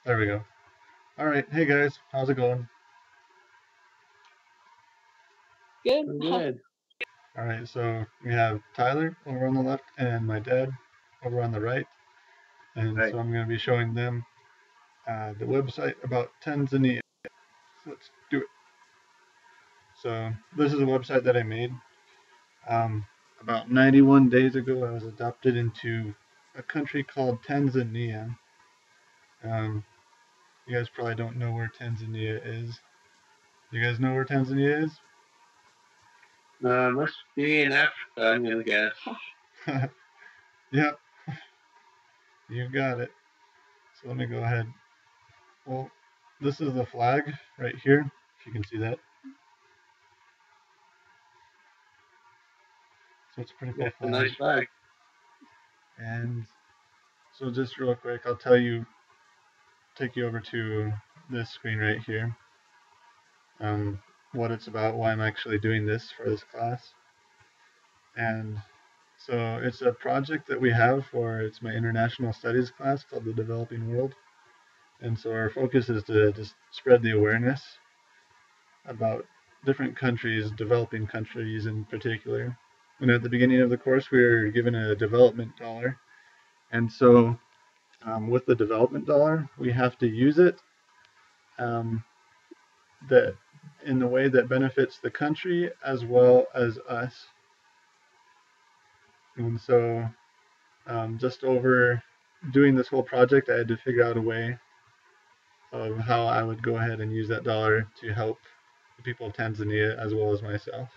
There we go. All right. Hey guys, how's it going? Good. Good. All right. So we have Tyler over on the left and my dad over on the right. And Right. so I'm going to be showing them the website about Tanzania. So let's do it. So this is a website that I made. About 91 days ago, I was adopted into a country called Tanzania. Um, you guys probably don't know where Tanzania is. You guys know where Tanzania is? Must be in Africa, I'm gonna guess. Yep, you got it. So let me go ahead. Well, this is the flag right here, if you can see that. So it's a pretty cool That's a flag. nice flag. And so just real quick, I'll take you over to this screen right here. What it's about, why I'm actually doing this for this class. And so it's a project that we have it's my international studies class called the Developing World. And so our focus is to just spread the awareness about different countries, developing countries in particular. And at the beginning of the course, we were given a development dollar. And so with the development dollar, we have to use it um, that in the way that benefits the country as well as us. And so just over doing this whole project, I had to figure out a way of how I would go ahead and use that dollar to help the people of Tanzania as well as myself.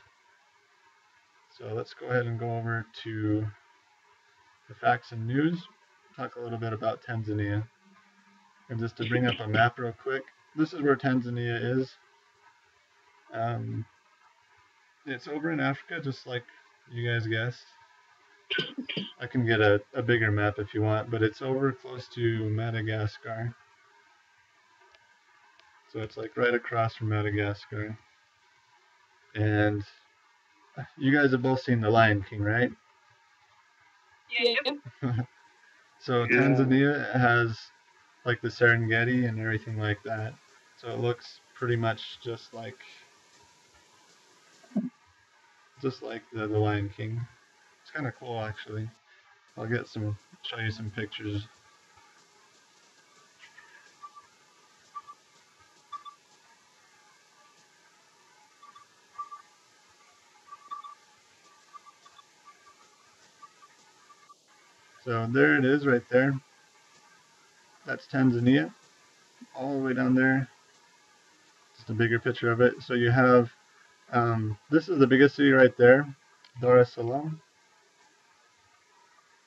So let's go ahead and go over to the facts and news, talk a little bit about Tanzania. And just to bring up a map real quick, this is where Tanzania is. Um, it's over in Africa, just like you guys guessed. I can get a bigger map if you want, but it's over close to Madagascar. So it's like right across from Madagascar. And you guys have both seen The Lion King, right? Yep. So Yeah. Tanzania has like the Serengeti and everything like that. So it looks pretty much just like the Lion King. It's kind of cool actually. I'll show you some pictures. So there it is right there. That's Tanzania, all the way down there. Just a bigger picture of it. So you have this is the biggest city right there, Dar es Salaam.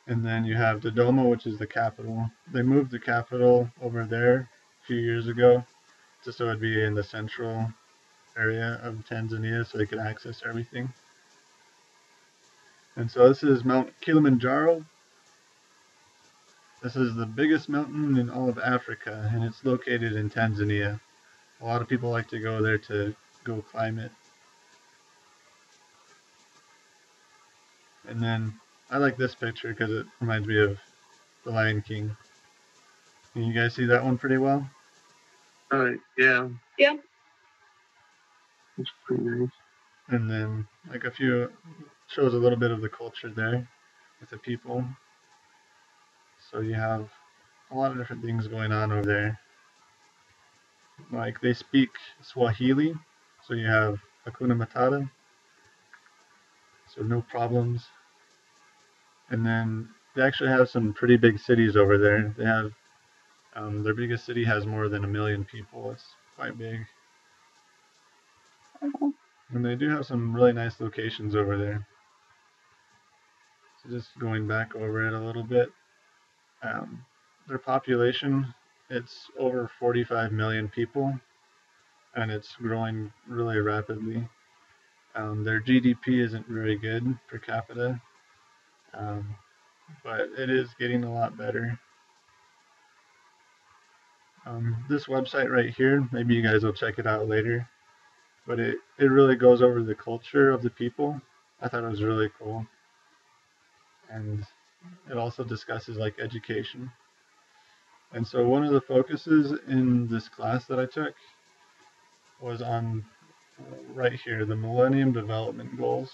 And then you have Dodoma, which is the capital. They moved the capital over there a few years ago, just so it'd be in the central area of Tanzania so they could access everything. And so this is Mount Kilimanjaro. This is the biggest mountain in all of Africa, and it's located in Tanzania. A lot of people like to go there to go climb it. And then I like this picture because it reminds me of The Lion King. Can you guys see that one pretty well? Alright, yeah. Yep. It's pretty nice. And then like shows a little bit of the culture there with the people. So you have a lot of different things going on over there. Like they speak Swahili, so you have Hakuna Matata, so no problems. And then they actually have some pretty big cities over there. They have their biggest city has more than 1 million people. It's quite big. And they do have some really nice locations over there. So just going back over it a little bit, their population, it's over 45 million people, and it's growing really rapidly. Their GDP isn't very good per capita, um, but it is getting a lot better. This website right here, maybe you guys will check it out later, but it really goes over the culture of the people. I thought it was really cool. And it also discusses like education. And so one of the focuses in this class that I took was on right here, the Millennium Development Goals.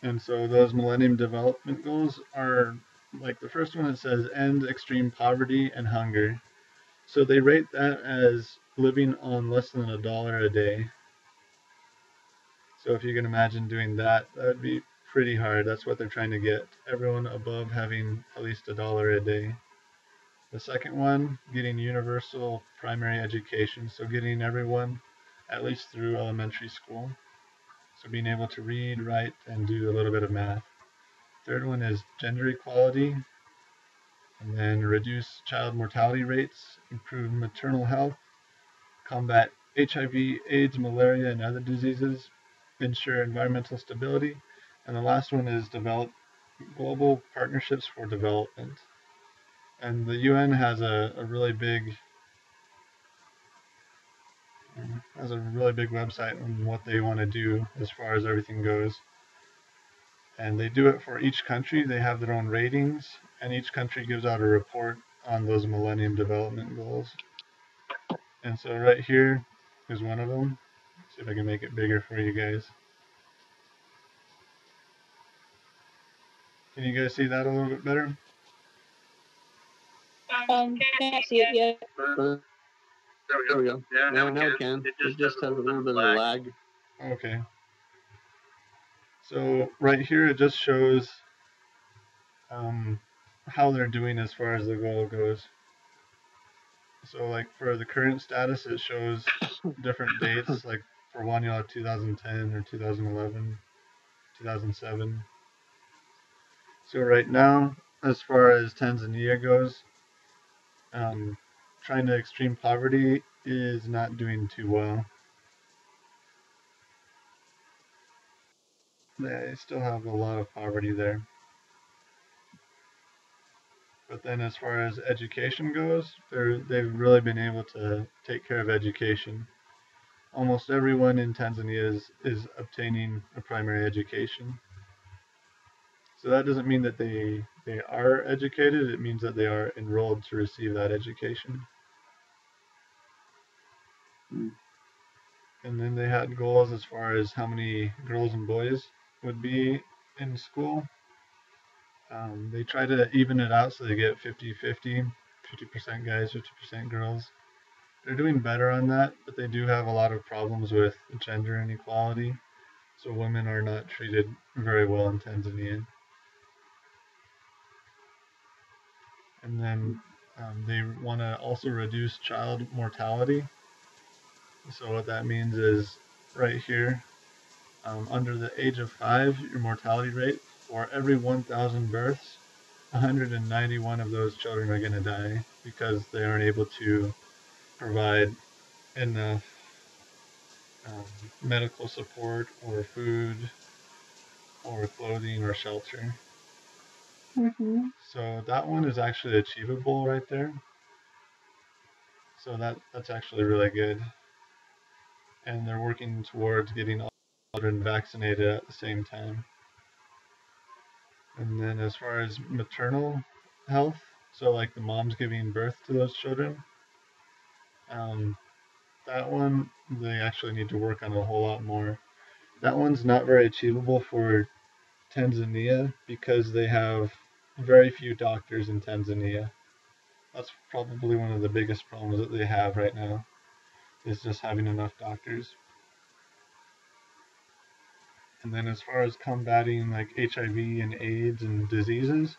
And so those Millennium Development Goals are like the first one, it says end extreme poverty and hunger. So they rate that as living on less than $1 a day. So if you can imagine doing that, that would be pretty hard. That's what they're trying to get everyone above having at least $1 a day. The second one, getting universal primary education. So getting everyone at least through elementary school. So being able to read, write, and do a little bit of math. Third one is gender equality, and then reduce child mortality rates, improve maternal health, combat HIV, AIDS, malaria, and other diseases, ensure environmental stability, and the last one is develop global partnerships for development. And the UN has a really big website on what they want to do as far as everything goes. And they do it for each country. They have their own ratings, and each country gives out a report on those Millennium Development Goals. And so right here is one of them. Let's see if I can make it bigger for you guys. Can you guys see that a little bit better? Can't see it yet. There we go. Yeah, now we can. It just has a little bit of a lag. Okay. So right here it just shows how they're doing as far as the goal goes. So like for the current status, it shows different dates. Like for one, you'll have 2010 or 2011, 2007. So right now, as far as Tanzania goes, trying to extreme poverty is not doing too well. They still have a lot of poverty there. But then as far as education goes, they've really been able to take care of education. Almost everyone in Tanzania is obtaining a primary education. So that doesn't mean that they are educated, it means that they are enrolled to receive that education. And then they had goals as far as how many girls and boys would be in school. They try to even it out so they get 50-50, 50% guys, 50% girls. They're doing better on that, but they do have a lot of problems with gender inequality. So women are not treated very well in Tanzania. And then they want to also reduce child mortality. So what that means is right here, under the age of 5, your mortality rate, for every 1,000 births, 191 of those children are going to die because they aren't able to provide enough medical support or food or clothing or shelter. So that one is actually achievable right there. So that's actually really good. And they're working towards getting all children vaccinated at the same time. And then as far as maternal health, so like the moms giving birth to those children, that one they actually need to work on a whole lot more. That one's not very achievable for Tanzania because they have very few doctors in Tanzania. That's probably one of the biggest problems that they have right now, is just having enough doctors. And then as far as combating like HIV and AIDS and diseases,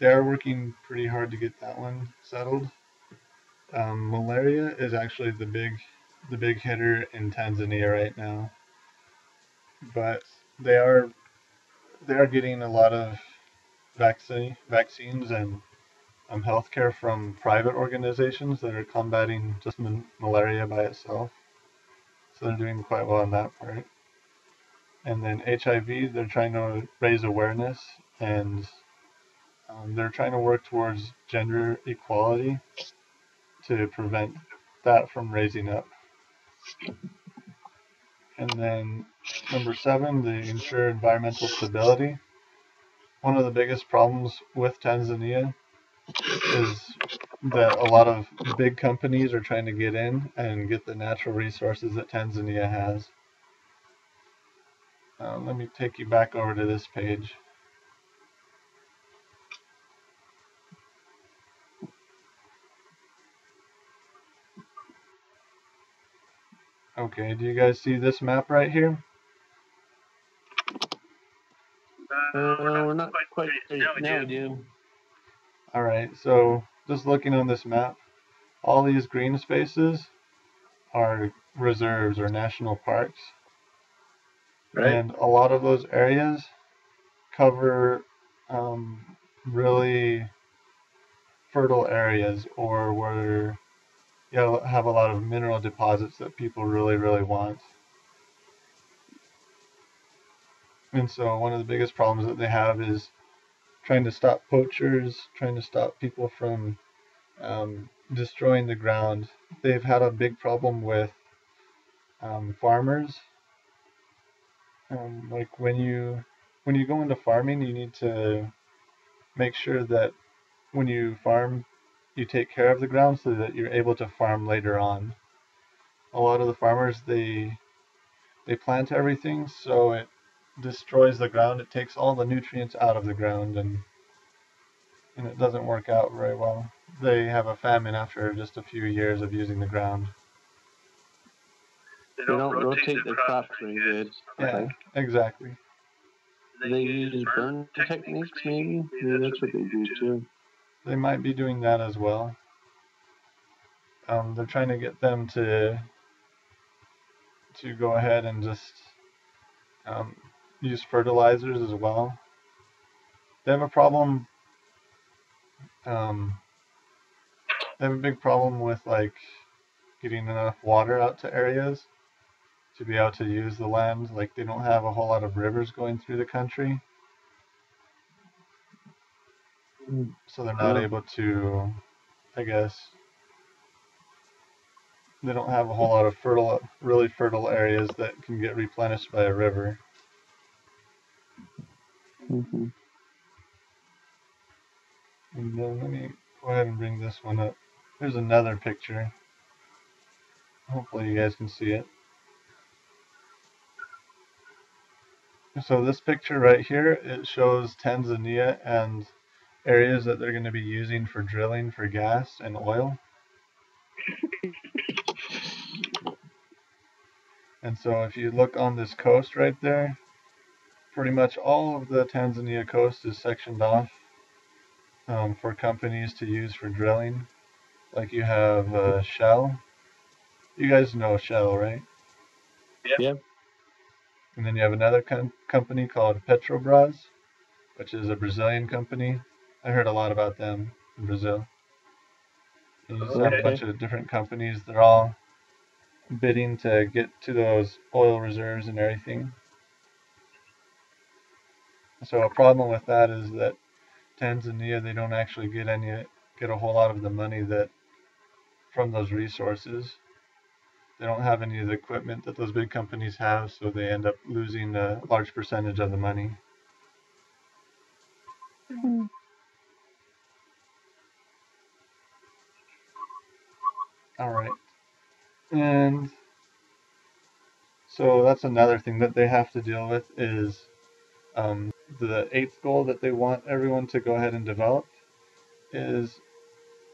they're working pretty hard to get that one settled. Malaria is actually the big hitter in Tanzania right now, but they are getting a lot of vaccines and healthcare from private organizations that are combating just malaria by itself. So they're doing quite well on that part. And then HIV, they're trying to raise awareness, and they're trying to work towards gender equality to prevent that from raising up. And then number 7, they ensure environmental stability. One of the biggest problems with Tanzania is that a lot of big companies are trying to get in and get the natural resources that Tanzania has. Let me take you back over to this page. Okay, do you guys see this map right here? We're not quite there yet. Now we do. Alright, so just looking on this map, all these green spaces are reserves or national parks. Right. And a lot of those areas cover really fertile areas, or where you have a lot of mineral deposits that people really, really want. And so one of the biggest problems that they have is trying to stop poachers, trying to stop people from destroying the ground. They've had a big problem with farmers. Like when you go into farming, you need to make sure that when you farm, you take care of the ground so that you're able to farm later on. A lot of the farmers, they plant everything so it destroys the ground. It takes all the nutrients out of the ground, and it doesn't work out very well. They have a famine after just a few years of using the ground. They don't rotate their crops very good. Yeah, exactly. They use burn techniques, maybe? Maybe that's what they do too. They might be doing that as well. They're trying to get them to go ahead and just use fertilizers as well. They have a problem. They have a big problem with like getting enough water out to areas to be able to use the land. Like they don't have a whole lot of rivers going through the country, so they're not able to, I guess, they don't have a whole lot of really fertile areas that can get replenished by a river. Mm-hmm. And then let me go ahead and bring this one up. Here's another picture. Hopefully you guys can see it. So this picture right here, it shows Tanzania and areas that they're going to be using for drilling for gas and oil. And so if you look on this coast right there, pretty much all of the Tanzania coast is sectioned off for companies to use for drilling. Like you have Shell. You guys know Shell, right? Yeah. And then you have another company called Petrobras, which is a Brazilian company. I heard a lot about them in Brazil. And you just have a bunch of different companies. They're all bidding to get to those oil reserves and everything. So a problem with that is that Tanzania, they don't actually get a whole lot of the money that from those resources. They don't have any of the equipment that those big companies have, so they end up losing a large percentage of the money. Mm-hmm. All right. And so that's another thing that they have to deal with is the eighth goal that they want everyone to go ahead and develop is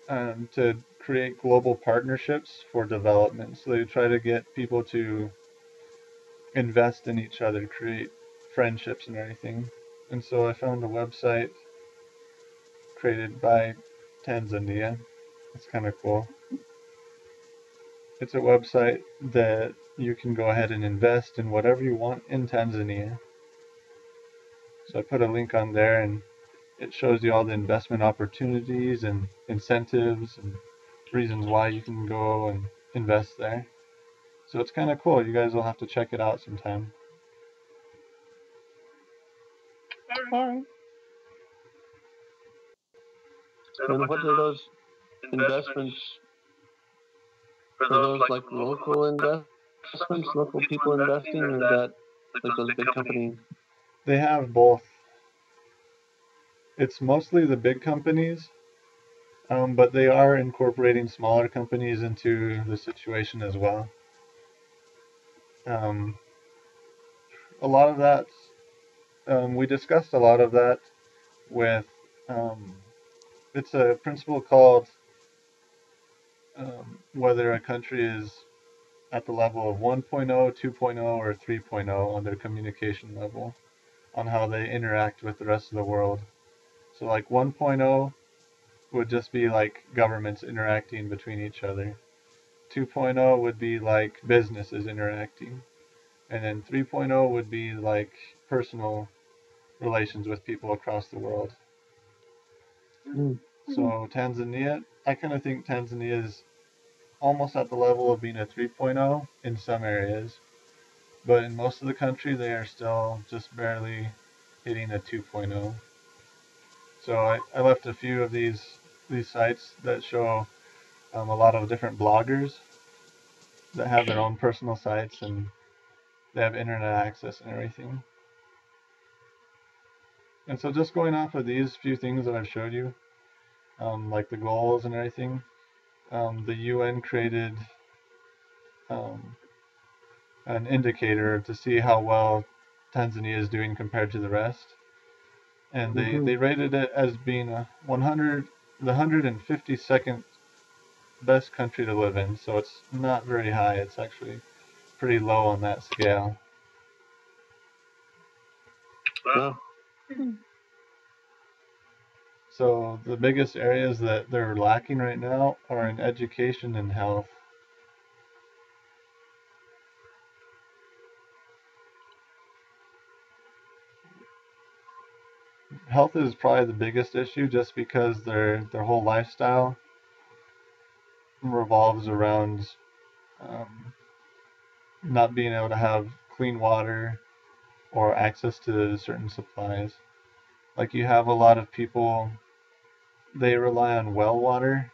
to create global partnerships for development. So they try to get people to invest in each other, create friendships and everything. And so I found a website created by Tanzania. It's kind of cool. It's a website that you can go ahead and invest in whatever you want in Tanzania. So I put a link on there, and it shows you all the investment opportunities and incentives and reasons why you can go and invest there. So it's kind of cool. You guys will have to check it out sometime. All right. And what are those investments? Are those like local investments, local people investing, or is that like those big companies? They have both. It's mostly the big companies, but they are incorporating smaller companies into the situation as well. Um, a lot of that, we discussed a lot of that with, um, it's a principle called whether a country is at the level of 1.0, 2.0, or 3.0 on their communication level, on how they interact with the rest of the world. So like 1.0 would just be like governments interacting between each other. 2.0 would be like businesses interacting. And then 3.0 would be like personal relations with people across the world. Mm. So Tanzania, I kind of think Tanzania is almost at the level of being a 3.0 in some areas, but in most of the country they are still just barely hitting a 2.0. So I left a few of these sites that show a lot of different bloggers that have their own personal sites and they have internet access and everything. And so just going off of these few things that I've showed you, like the goals and everything, the UN created an indicator to see how well Tanzania is doing compared to the rest. And they rated it as being the 152nd best country to live in. So it's not very high. It's actually pretty low on that scale. Wow. So the biggest areas that they're lacking right now are in education and health. Health is probably the biggest issue just because their whole lifestyle revolves around not being able to have clean water or access to certain supplies. Like you have a lot of people, they rely on well water,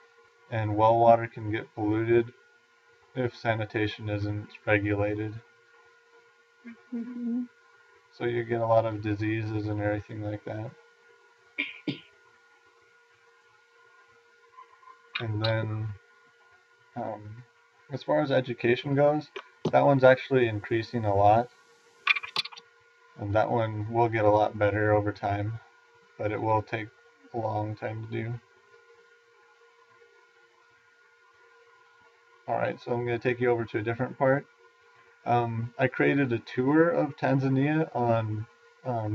and well water can get polluted if sanitation isn't regulated. So you get a lot of diseases and everything like that. And then, as far as education goes, that one's actually increasing a lot. And that one will get a lot better over time, but it will take a long time to do. Alright, so I'm going to take you over to a different part. I created a tour of Tanzania on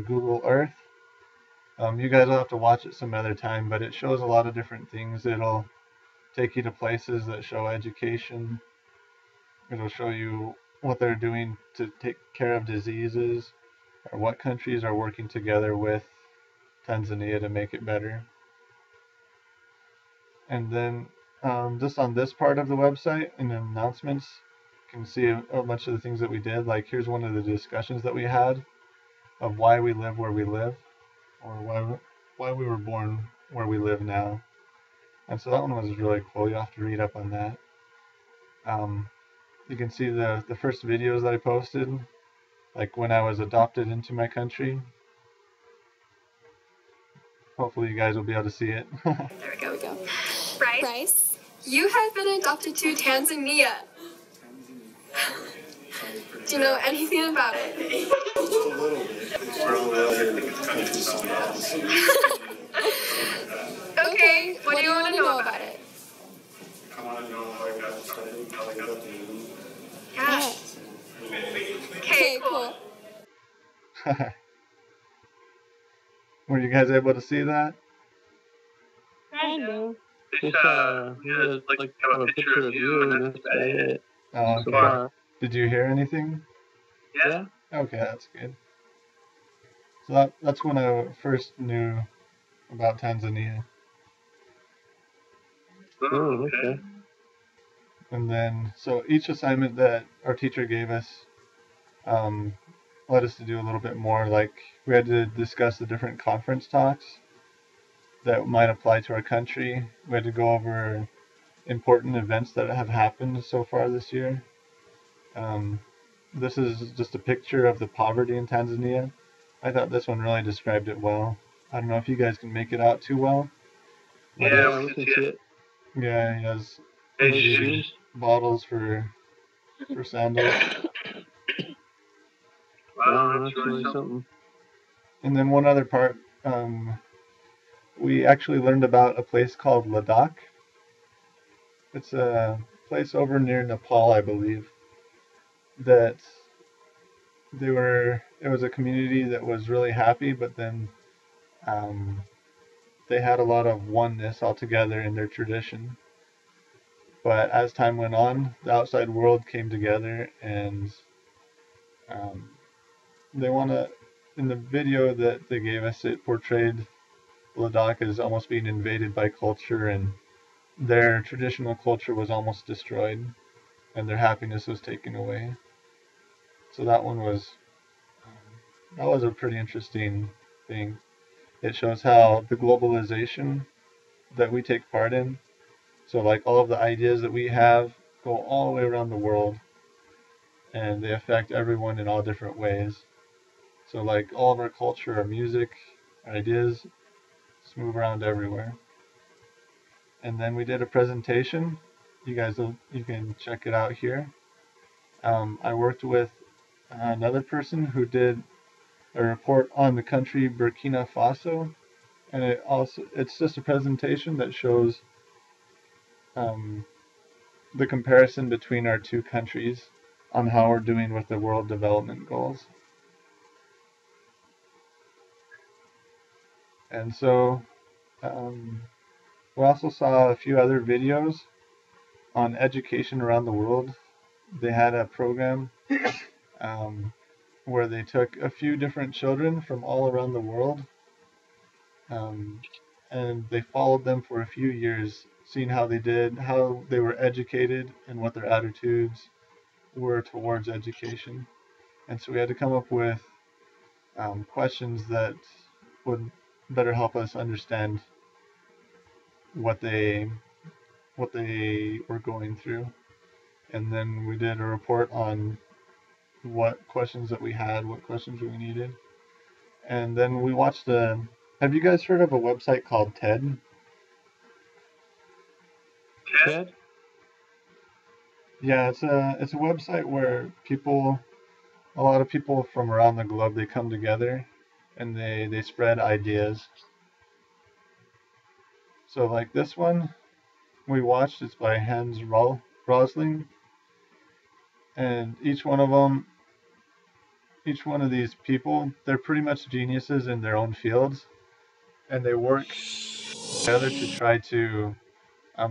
Google Earth. You guys will have to watch it some other time, but it shows a lot of different things. It'll take you to places that show education. It'll show you what they're doing to take care of diseases, or what countries are working together with Tanzania to make it better. And then just on this part of the website, in the announcements, you can see a bunch of the things that we did. Like here's one of the discussions that we had of why we live where we live, or why we were born where we live now. And so that one was really cool. You have to read up on that. You can see the first videos that I posted, like when I was adopted into my country. Hopefully you guys will be able to see it. There we go. Bryce, you have been adopted to Tanzania. Do you know anything about it? Okay, what do you want to know about it? I want to know how I got started, how I got the name. Yeah. Okay, cool. Were you guys able to see that? Kind of. Just yeah, like have a picture of you and that's about it. Oh, So okay. far. Did you hear anything? Yeah. Okay, that's good. So that's when I first knew about Tanzania. Oh, okay. And then, so each assignment that our teacher gave us led us to do a little bit more. Like, we had to discuss the different conference talks that might apply to our country. We had to go over important events that have happened so far this year. This is just a picture of the poverty in Tanzania. I thought this one really described it well. I don't know if you guys can make it out too well, Yeah, we can see it. Yeah, he has His shoes. bottles for sandals. Wow, that's really something. And then one other part, we actually learned about a place called Ladakh. It's a place over near Nepal, I believe, that it was a community that was really happy, but then um, they had a lot of oneness altogether in their tradition. But as time went on, the outside world came together, and um, they want to. In the video that they gave us, it portrayed Ladakh as almost being invaded by culture, and their traditional culture was almost destroyed, and their happiness was taken away. So that was a pretty interesting thing. It shows how the globalization that we take part in, so like all of the ideas that we have go all the way around the world, and they affect everyone in all different ways. So like all of our culture, our music, our ideas just move around everywhere. And then we did a presentation. You can check it out here. I worked with another person who did a report on the country Burkina Faso, and it's just a presentation that shows um, the comparison between our two countries on how we're doing with the World Development Goals. And so we also saw a few other videos on education around the world. They had a program um, where they took a few different children from all around the world, um, and they followed them for a few years, seeing how they did, how they were educated, and what their attitudes were towards education. And so we had to come up with questions that would better help us understand what they were going through. And then we did a report on what questions that we had, what questions we needed. And then we watched have you guys heard of a website called TED? Ted? Yeah, it's a website where a lot of people from around the globe, they come together and they spread ideas. So like this one we watched, it's by Hans Rosling, and each one of these people, they're pretty much geniuses in their own fields, and they work together to try to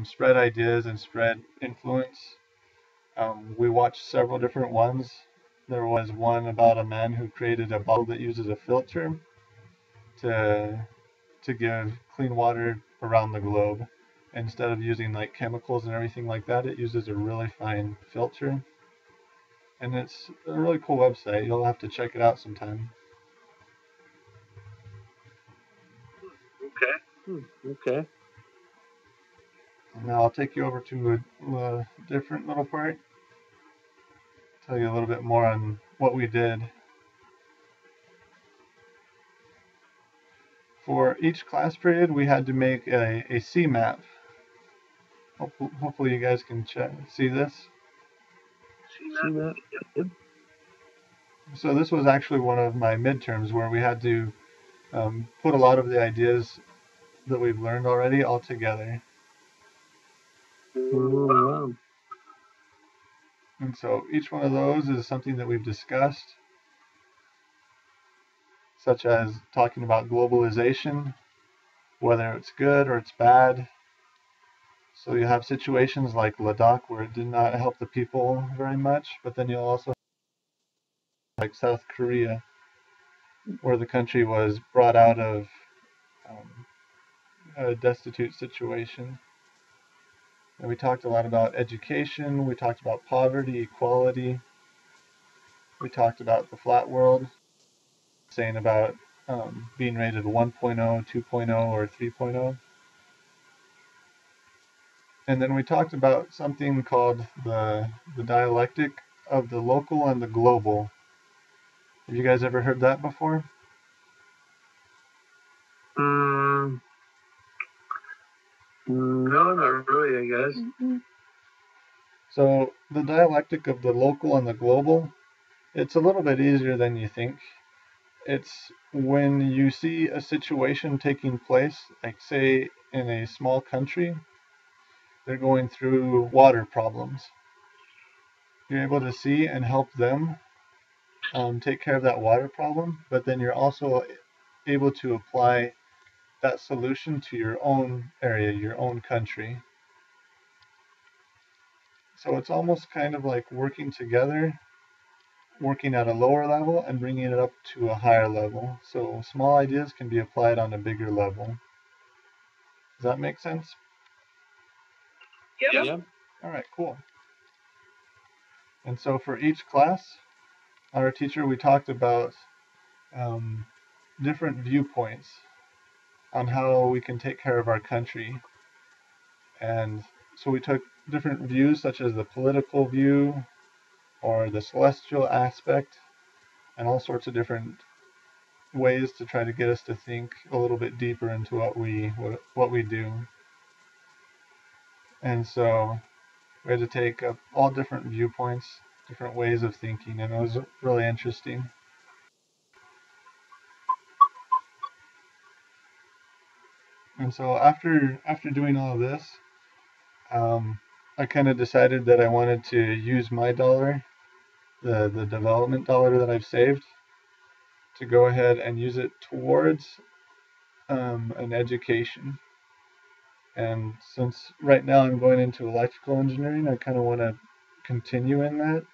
spread ideas and spread influence. We watched several different ones. There was one about a man who created a bottle that uses a filter to give clean water around the globe. Instead of using like chemicals and everything like that, it uses a really fine filter. And it's a really cool website. You'll have to check it out sometime. Okay. Now I'll take you over to a different little part. Tell you a little bit more on what we did. For each class period, we had to make a sea map. Hopefully you guys can see this. See that? Yep. So this was actually one of my midterms where we had to put a lot of the ideas that we've learned already all together. Wow. And so each one of those is something that we've discussed, such as talking about globalization, whether it's good or it's bad. So you have situations like Ladakh where it did not help the people very much, but then you'll also have like South Korea, where the country was brought out of a destitute situation. And we talked a lot about education, we talked about poverty, equality, we talked about the flat world, saying about being rated 1.0, 2.0, or 3.0. And then we talked about something called the dialectic of the local and the global. Have you guys ever heard that before? No, not really, I guess. So the dialectic of the local and the global, it's a little bit easier than you think. It's when you see a situation taking place, like say in a small country, they're going through water problems. You're able to see and help them take care of that water problem, but then you're also able to apply that solution to your own area, your own country. So it's almost kind of like working together, working at a lower level and bringing it up to a higher level. So small ideas can be applied on a bigger level. Does that make sense? Yep. All right, cool. And so for each class, our teacher, we talked about different viewpoints on how we can take care of our country. And so we took different views, such as the political view or the celestial aspect, and all sorts of different ways to try to get us to think a little bit deeper into what we do. And so we had to take up all different viewpoints, different ways of thinking, and it was really interesting. And so after doing all of this, I kind of decided that I wanted to use my dollar, the development dollar that I've saved, to go ahead and use it towards an education. And since right now I'm going into electrical engineering, I kind of want to continue in that,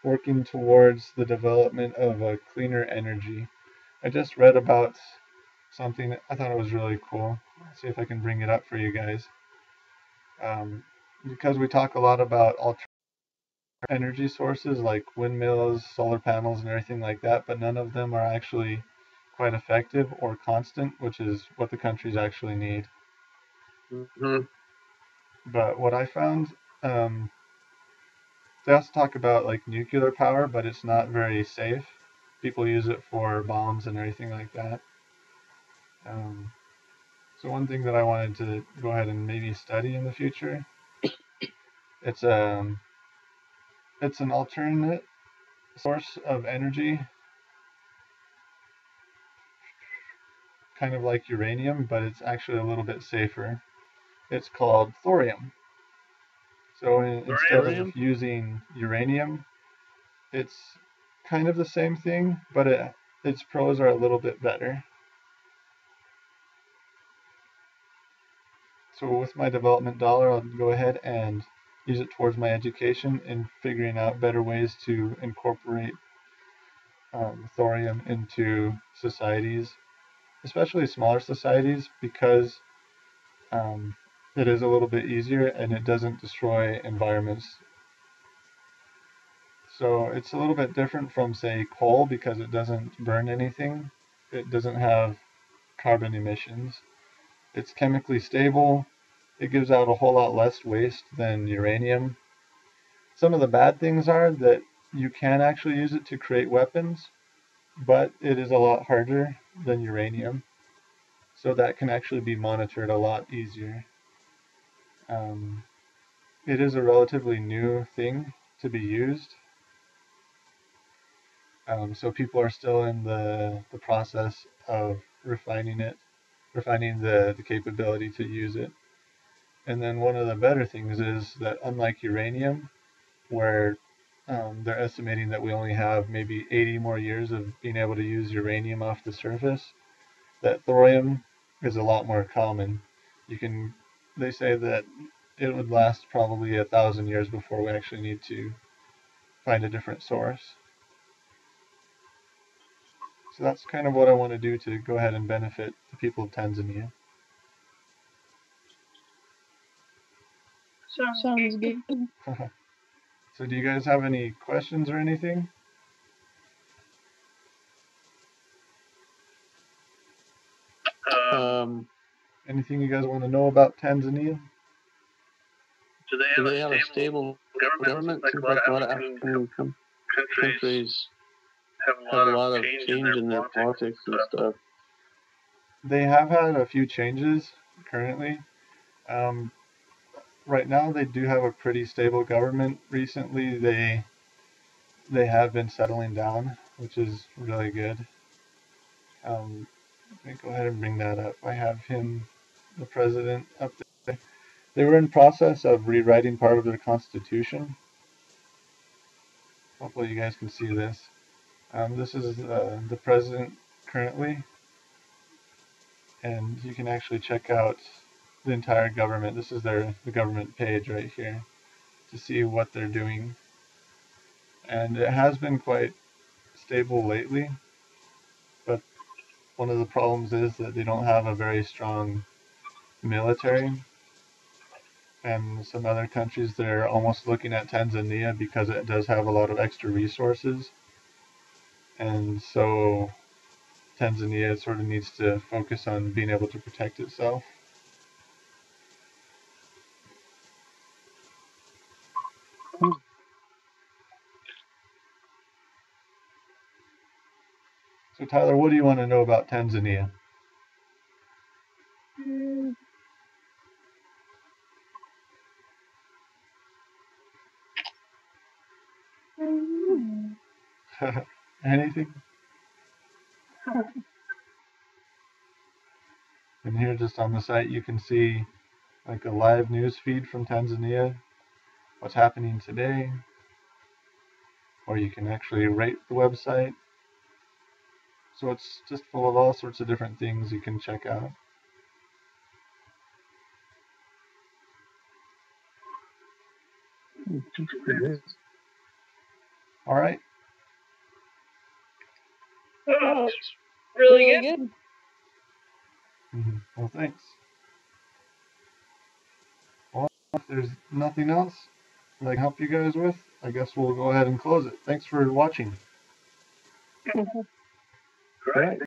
working towards the development of a cleaner energy. I just read about something, I thought it was really cool. Let's see if I can bring it up for you guys. Because we talk a lot about alternative energy sources like windmills, solar panels, and everything like that, but none of them are actually quite effective or constant, which is what the countries actually need. Mm-hmm. But what I found, they also talk about like nuclear power, but it's not very safe. People use it for bombs and everything like that. So one thing that I wanted to go ahead and maybe study in the future, it's an alternate source of energy, kind of like uranium, but it's actually a little bit safer. It's called thorium. So instead of using uranium, it's kind of the same thing, but its pros are a little bit better. So with my development dollar, I'll go ahead and use it towards my education in figuring out better ways to incorporate thorium into societies, especially smaller societies, because it is a little bit easier and it doesn't destroy environments. So it's a little bit different from, say, coal because it doesn't burn anything. It doesn't have carbon emissions. It's chemically stable. It gives out a whole lot less waste than uranium. Some of the bad things are that you can actually use it to create weapons, but it is a lot harder than uranium. So that can actually be monitored a lot easier. It is a relatively new thing to be used. So people are still in the process of refining the capability to use it. And then one of the better things is that unlike uranium, where they're estimating that we only have maybe 80 more years of being able to use uranium off the surface, that thorium is a lot more common. They say that it would last probably 1,000 years before we actually need to find a different source. So that's kind of what I want to do to go ahead and benefit the people of Tanzania. Sounds good. So do you guys have any questions or anything? Anything you guys want to know about Tanzania? Do they have a stable government? Seems like a lot of African countries have a lot of change in their politics and stuff. They have had a few changes currently. Right now, they do have a pretty stable government. Recently, they have been settling down, which is really good. Let me go ahead and bring that up. I have him, the president, up there. They were in process of rewriting part of their constitution. Hopefully, you guys can see this. This is the president currently, and you can actually check out the entire government. This is the government page right here to see what they're doing. And it has been quite stable lately, but one of the problems is that they don't have a very strong military. And some other countries, they're almost looking at Tanzania because it does have a lot of extra resources. And so Tanzania sort of needs to focus on being able to protect itself. So Tyler, what do you want to know about Tanzania? Anything? And here just on the site you can see like a live news feed from Tanzania, what's happening today, or you can actually rate the website. So it's just full of all sorts of different things you can check out. All right. Oh, really good. Well, thanks. Well, if there's nothing else that I can help you guys with, I guess we'll go ahead and close it. Thanks for watching. Great.